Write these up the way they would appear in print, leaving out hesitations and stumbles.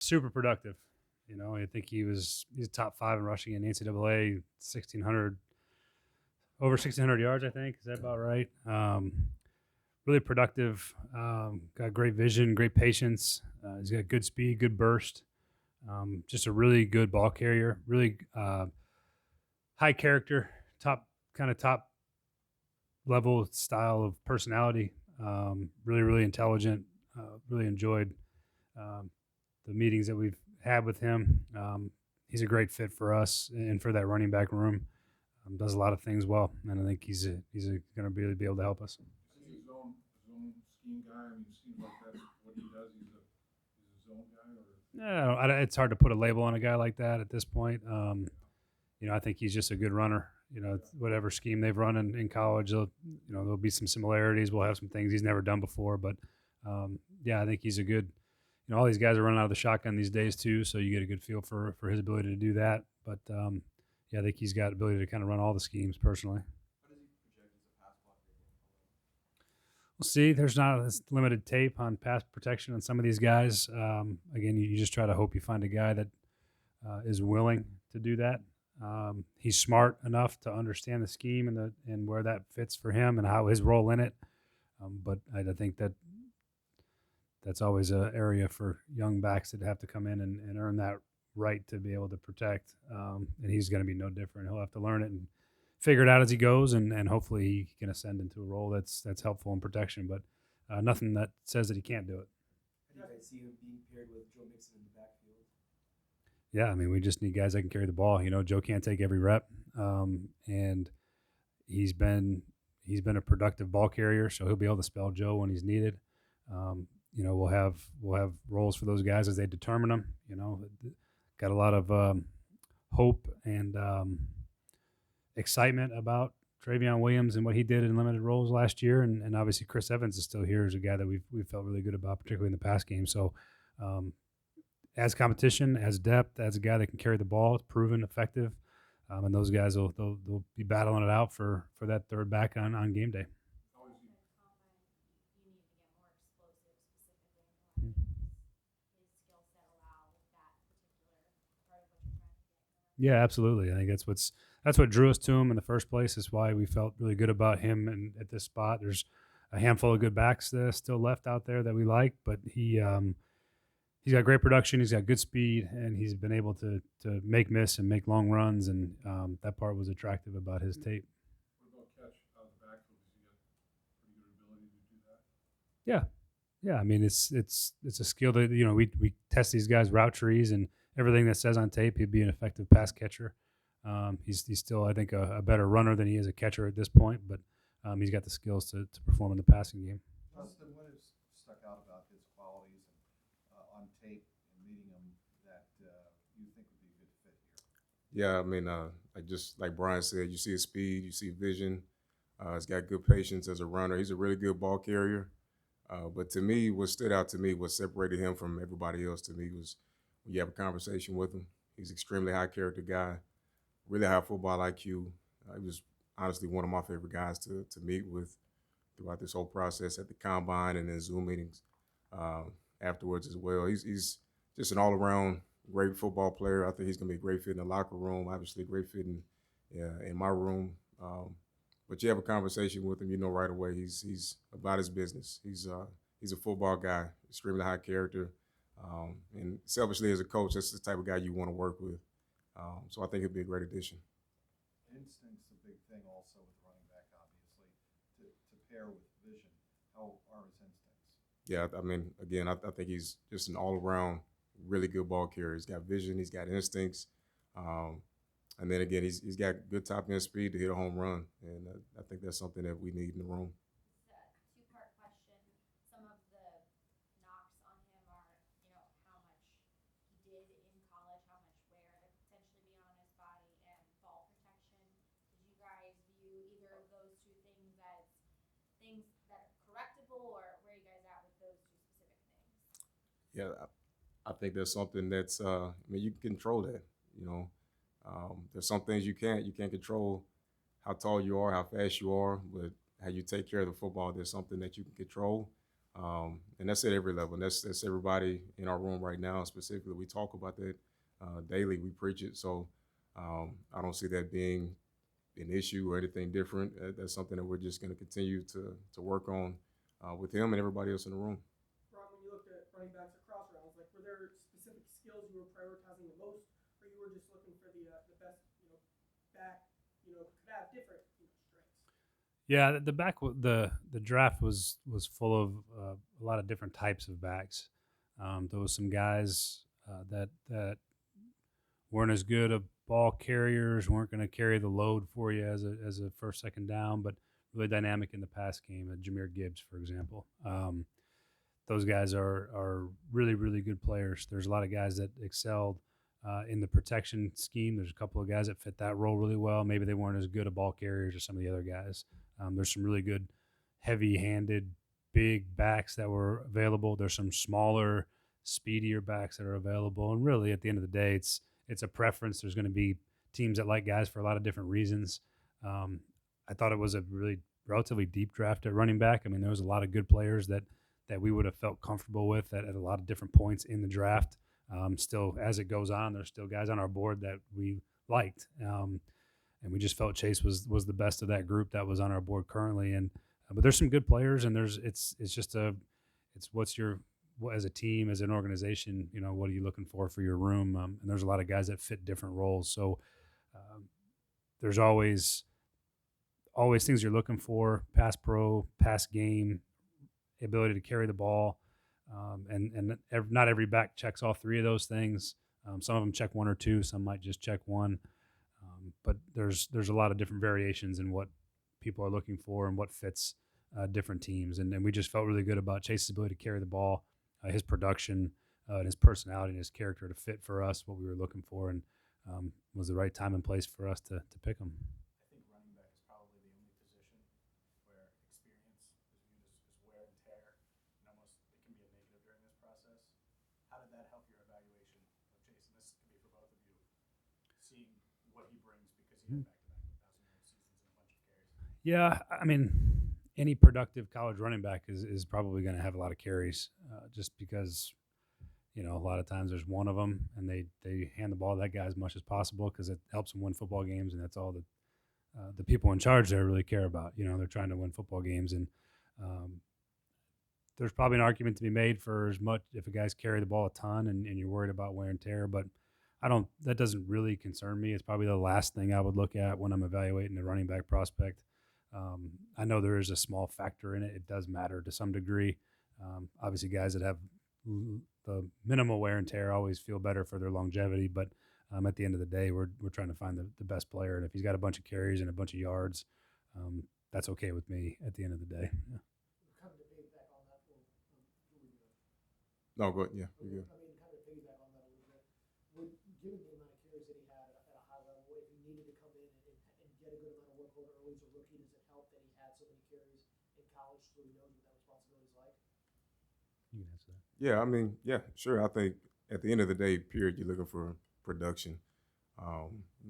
super productive. I think he's top 5 in rushing in the NCAA, 1,600 over 1,600 yards. I think is that about right? Really productive. Got great vision, great patience. He's got good speed, good burst. Just a really good ball carrier. Really high character, top level style of personality. Really, really intelligent. Really enjoyed um, the meetings that we've had with him. He's a great fit for us and for that running back room. Does a lot of things well, and I think he's going to really be able to help us. Is he a zone scheme guy? I mean, it seems like that's what he does. He's a zone guy, or No, it's hard to put a label on a guy like that at this point. I think he's just a good runner. Whatever scheme they've run in college, there'll be some similarities. We'll have some things he's never done before, but yeah, I think he's a good. All these guys are running out of the shotgun these days too, so you get a good feel for his ability to do that. But yeah, I think he's got ability to kind of run all the schemes personally. How does he project as a pass blocker going forward? We'll see. There's not this limited tape on pass protection on some of these guys. Again, you just try to hope you find a guy that is willing to do that. He's smart enough to understand the scheme and where that fits for him and how his role in it. But I think that's always an area for young backs that have to come in and earn that right to be able to protect. And he's going to be no different. He'll have to learn it and figure it out as he goes, and hopefully he can ascend into a role that's helpful in protection. But nothing that says that he can't do it. How do you guys see him being paired with Joe Mixon in the backfield? Yeah, I mean, we just need guys that can carry the ball. Joe can't take every rep, and he's been a productive ball carrier, so he'll be able to spell Joe when he's needed. We'll have roles for those guys as they determine them. Got a lot of hope and excitement about Travion Williams and what he did in limited roles last year, and obviously Chris Evans is still here as a guy that we've felt really good about, particularly in the pass game. So, as competition, as depth, as a guy that can carry the ball, proven effective, and those guys they'll be battling it out for that third back on game day. how is he? You need to get more explosive specifically in the running game. His skill set allow that particular part of what you're trying to get in the running Yeah, absolutely. I think that's what drew us to him in the first place. Is why we felt really good about him and at this spot. There's a handful of good backs still left out there that we like, but he's got great production. He's got good speed, and he's been able to make miss and make long runs, and that part was attractive about his tape. What about catch out of the backfield? Does he got pretty good ability to do that? Yeah, yeah. I mean, it's a skill that we test these guys route trees and everything that says on tape he'd be an effective pass catcher. He's still, I think, a better runner than he is a catcher at this point, but he's got the skills to perform in the passing game. Justin, what has stuck out about his qualities on tape and meeting him that you think would be a good fit here? Yeah, I mean, like just like Brian said, you see his speed, you see vision. He's got good patience as a runner. He's a really good ball carrier. But to me, what stood out to me, what separated him from everybody else to me was when you have a conversation with him. He's an extremely high character guy, really high football IQ. He was honestly one of my favorite guys to meet with throughout this whole process at the combine and in Zoom meetings afterwards as well. He's just an all around great football player. I think he's going to be a great fit in the locker room, obviously, a great fit in my room. But you have a conversation with him, you know right away he's about his business. He's a football guy, extremely high character. And selfishly, as a coach, that's the type of guy you want to work with. So I think it'd be a great addition. Instinct's a big thing also with running back, obviously, to pair with vision. How are his instincts? Yeah, I mean, again, I think he's just an all-around really good ball carrier. He's got vision, he's got instincts, and then again, he's got good top end speed to hit a home run, and I think that's something that we need in the room. It's a two-part question. Some of the knocks on him are, how much he did in college, how much wear there could potentially be on his body, and fall protection. Did you guys view either of those two things as things that are correctable, or where are you guys at with those two specific things? Yeah, I think there's something that's, I mean, you can control that. You know, there's some things you can't. You can't control how tall you are, how fast you are, but how you take care of the football. There's something that you can control. And that's at every level. And that's everybody in our room right now. Specifically, we talk about that daily. We preach it. So I don't see that being an issue or anything different. That's something that we're just going to continue to work on with him and everybody else in the room. Ron, when you looked at running backs across rounds, like were there specific skills you were prioritizing the most, or you were just looking for the best, back, could have different, strengths? Yeah, the draft was full of a lot of different types of backs. There was some guys that weren't as good of ball carriers, weren't going to carry the load for you as a first second down, but really dynamic in the pass game. Jameer Gibbs, for example. Those guys are really good players. There's a lot of guys that excelled in the protection scheme. There's a couple of guys that fit that role really well. Maybe they weren't as good at ball carriers as some of the other guys. There's some really good, heavy-handed, big backs that were available. There's some smaller, speedier backs that are available. And really, at the end of the day, it's a preference. There's going to be teams that like guys for a lot of different reasons. I thought it was a really relatively deep draft at running back. I mean, there was a lot of good players that we would have felt comfortable with at a lot of different points in the draft. Still, as it goes on, there's still guys on our board that we liked. And we just felt Chase was the best of that group that was on our board currently. And but there's some good players, and it's what's your as a team, as an organization, what are you looking for your room? And there's a lot of guys that fit different roles. So there's always things you're looking for: pass pro, pass game, ability to carry the ball, and not every back checks all three of those things. Some of them check one or two. Some might just check one. But there's a lot of different variations in what people are looking for and what fits different teams. And we just felt really good about Chase's ability to carry the ball, his production, and his personality and his character to fit for us what we were looking for, and was the right time and place for us to pick him. I think running back is probably the only position where experience is viewed as wear and tear, and almost it can be a negative during this process. How did that help your evaluation of Chase? And this could be for both of you, seeing what he brings because he had back-to-back 1,000-yard seasons and a bunch of carries. Yeah, I mean, any productive college running back is probably going to have a lot of carries, just because a lot of times there's one of them and they hand the ball to that guy as much as possible because it helps them win football games, and that's all the people in charge there really care about. They're trying to win football games, and there's probably an argument to be made for as much if a guy's carry the ball a ton and you're worried about wear and tear, but that doesn't really concern me. It's probably the last thing I would look at when I'm evaluating a running back prospect. I know there is a small factor in it. It does matter to some degree. Obviously, guys that have the minimal wear and tear always feel better for their longevity. But at the end of the day, we're trying to find the best player. And if he's got a bunch of carries and a bunch of yards, that's okay with me at the end of the day. Yeah. Kind of to piggyback on that, No, go ahead. Yeah, you're good. I mean, kind of piggyback on that a little bit. Given the amount of carries that he had at a high level, if he needed to come in and get a good amount of workload early as a rookie, does it help that he had so many carries in college so he knows what that responsibility is like? You can answer that. Yeah, I mean, yeah, sure. I think at the end of the day, period, you're looking for production.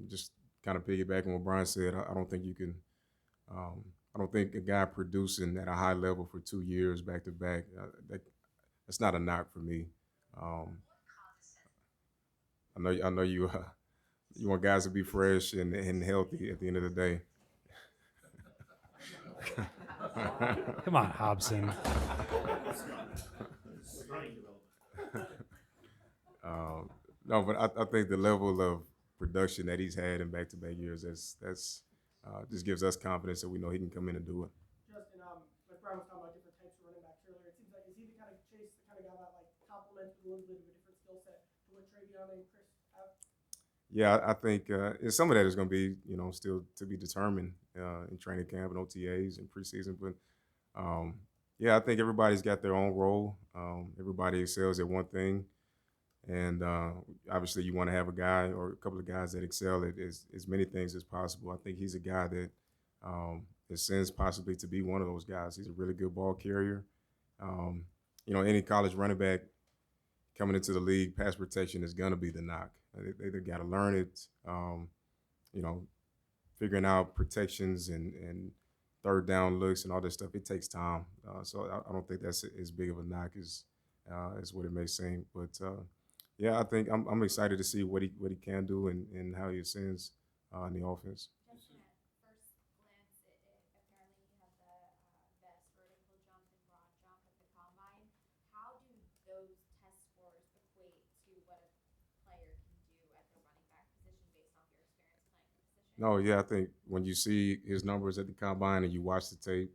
Just kind of piggybacking what Brian said, I don't think you can. I don't think a guy producing at a high level for 2 years back to back, that's not a knock for me. I know you want guys to be fresh and healthy at the end of the day. Come on, Hobson. No, but I think the level of production that he's had in back-to-back years, that's just gives us confidence that we know he can come in and do it. Justin, like Brian was talking about different types of running backs earlier, it seems like is he the kind of Chase, the kind of guy that like complements with a little bit of a different skill set to what Travion and Chris have? Yeah, I think some of that is going to be, still to be determined in training camp and OTAs and preseason. But yeah, I think everybody's got their own role. Everybody excels at one thing. And obviously you want to have a guy or a couple of guys that excel at as many things as possible. I think he's a guy that ascends possibly to be one of those guys. He's a really good ball carrier. Any college running back coming into the league, pass protection is going to be the knock. They got to learn it, figuring out protections and third down looks and all this stuff. It takes time, so I don't think that's as big of a knock as what it may seem. But yeah, I think I'm excited to see what he can do and how he ascends in the offense. Justin, at first glance, apparently you have the best vertical jump and broad jump at the combine. How do those test scores equate to what a player can do at the running back position based off your experience playing the position? No, yeah, I think when you see his numbers at the combine and you watch the tape,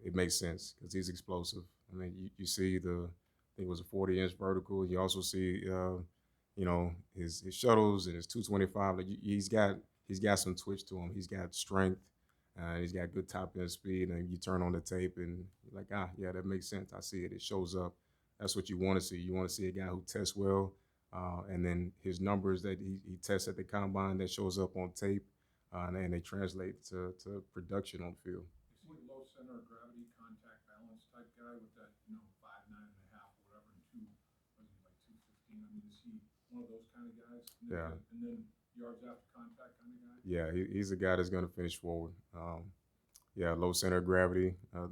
it makes sense because he's explosive. I mean, you see I think it was a 40-inch vertical. You also see, his shuttles and his 225. Like he's got some twitch to him. He's got strength. He's got good top end speed. And you turn on the tape and you're like, yeah, that makes sense. I see it. It shows up. That's what you want to see. You want to see a guy who tests well. And then his numbers that he tests at the combine that shows up on tape, and they translate to production on the field. Is he a low center of gravity, contact balance type guy with that, 5'9.5" or whatever, and was he like 215? I mean, is he one of those kind of guys? Yeah. And then yards after contact kind of guy? Yeah, he's a guy that's going to finish forward. Yeah, low center of gravity. I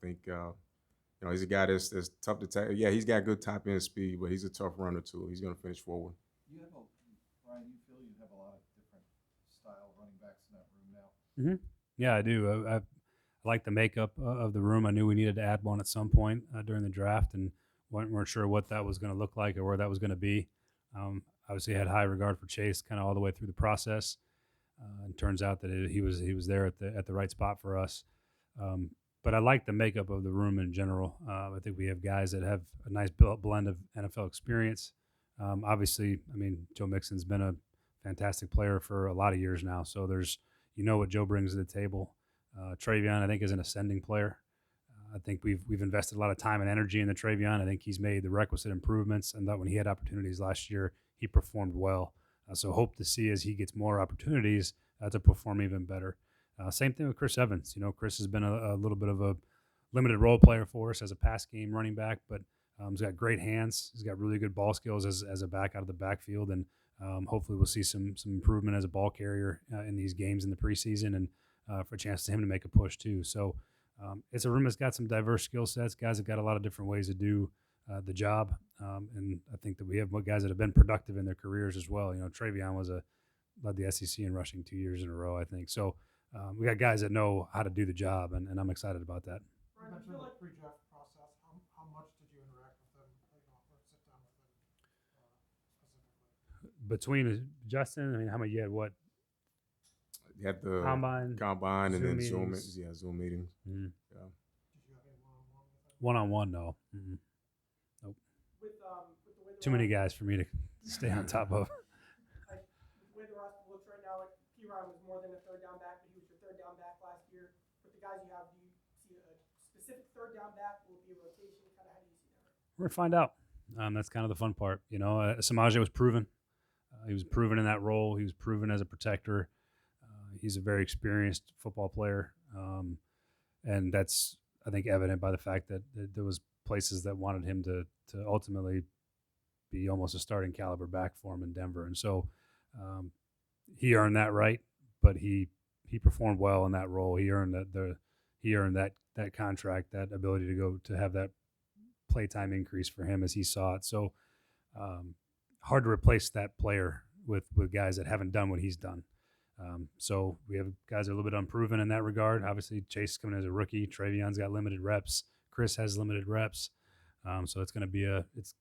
think he's a guy that's tough to tackle. Yeah, he's got good top end speed, but he's a tough runner too. He's going to finish forward. Ryan, you feel you have a lot of different style running backs in that room now? Yeah, I do. I like the makeup of the room. I knew we needed to add one at some point during the draft, and weren't sure what that was going to look like or where that was going to be. Obviously, had high regard for Chase kind of all the way through the process. And turns out that he was there at the right spot for us. But I like the makeup of the room in general. I think we have guys that have a nice blend of NFL experience. Obviously, I mean, Joe Mixon's been a fantastic player for a lot of years now. So there's, what Joe brings to the table. Travion, I think, is an ascending player. I think we've invested a lot of time and energy in the Travion. I think he's made the requisite improvements, and that when he had opportunities last year, he performed well. So hope to see as he gets more opportunities to perform even better. Same thing with Chris Evans. Chris has been a little bit of a limited role player for us as a pass game running back, but he's got great hands. He's got really good ball skills as a back out of the backfield, and hopefully we'll see some improvement as a ball carrier in these games in the preseason, and for a chance to him to make a push too. So it's a room that's got some diverse skill sets. Guys have got a lot of different ways to do the job, and I think that we have guys that have been productive in their careers as well. Travion led the SEC in rushing 2 years in a row, I think. So we got guys that know how to do the job, and I'm excited about that. Ryan, I feel like pre-draft process, how much did you interact with him, or sit down with him specifically? Between Justin, I mean, how many you had? What? You had the Combine, and Zoom then Zoom, meetings. Zoom meetings. Mm-hmm. Yeah. Did you have any one-on-one with him? One-on-one, no. Mm-hmm. Nope. With the way the Too many guys for me to stay on top of. With the way the roster looks right now, like P-Ryan was more than a third down back, but he was your third down back last year. With the guys you have, do you see a specific third down back? Will it be a rotation? Kind of how do you see that? We're gonna find out. That's kind of the fun part, Samaje was proven. He was proven in that role. He was proven as a protector. He's a very experienced football player, and that's, I think, evident by the fact that there was places that wanted him to ultimately be almost a starting caliber back for him in Denver, and so he earned that right. But he performed well in that role. He earned that contract, that ability to go to have that playtime increase for him as he saw it. So hard to replace that player with guys that haven't done what he's done. So we have guys that are a little bit unproven in that regard. Obviously, Chase is coming as a rookie. Travion's got limited reps. Chris has limited reps. So it's going to be it's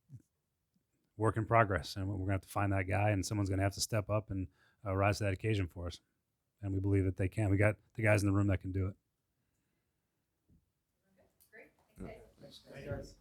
work in progress, and we're going to have to find that guy, and someone's going to have to step up and rise to that occasion for us. And we believe that they can. We got the guys in the room that can do it. Great. Thanks, guys. Thanks, guys.